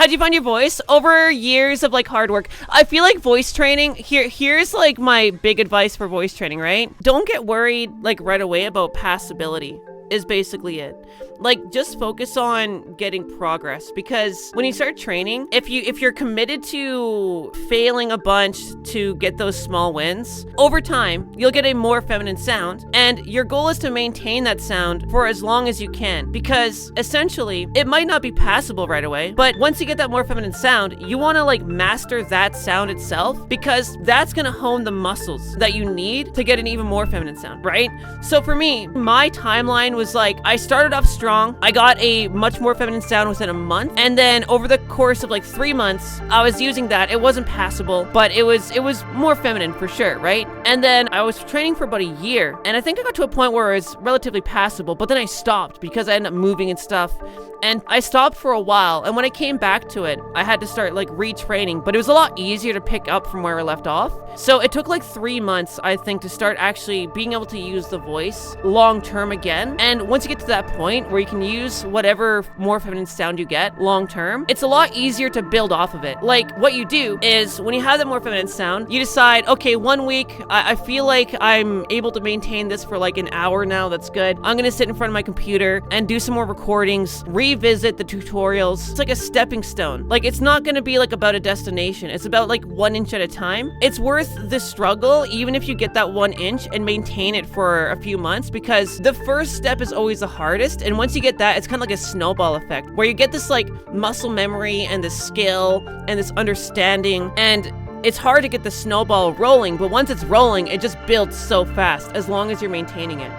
How'd you find your voice? Over years of like hard work. I feel like voice training, here's like my big advice for voice training, right? Don't get worried like right away about passability. Is basically it. Like, just focus on getting progress, because when you start training, if you're committed to failing a bunch to get those small wins, over time you'll get a more feminine sound, and your goal is to maintain that sound for as long as you can, because essentially it might not be passable right away, but once you get that more feminine sound, you want to like master that sound itself, because that's going to hone the muscles that you need to get an even more feminine sound, right? So for me, my timeline was like, I started off strong. I got a much more feminine sound within a month, and then over the course of like 3 months, I was using that. It wasn't passable, but it was more feminine for sure, right? And then I was training for about a year, and I think I got to a point where it was relatively passable, but then I stopped because I ended up moving and stuff. And I stopped for a while, and when I came back to it, I had to start like retraining, but it was a lot easier to pick up from where I left off. So it took like 3 months, I think, to start actually being able to use the voice long term again. And once you get to that point where you can use whatever more feminine sound you get long term, it's a lot easier to build off of it. Like, what you do is when you have that more feminine sound, you decide, okay, 1 week, I feel like I'm able to maintain this for like an hour now. That's good. I'm gonna sit in front of my computer and do some more recordings, revisit the tutorials. It's like a stepping stone. Like, it's not gonna be like about a destination. It's about like 1 inch at a time. It's worth the struggle, even if you get that 1 inch and maintain it for a few months, because the first step is always the hardest. And once you get that, it's kind of like a snowball effect where you get this like muscle memory and this skill and this understanding, and it's hard to get the snowball rolling, but once it's rolling, it just builds so fast as long as you're maintaining it.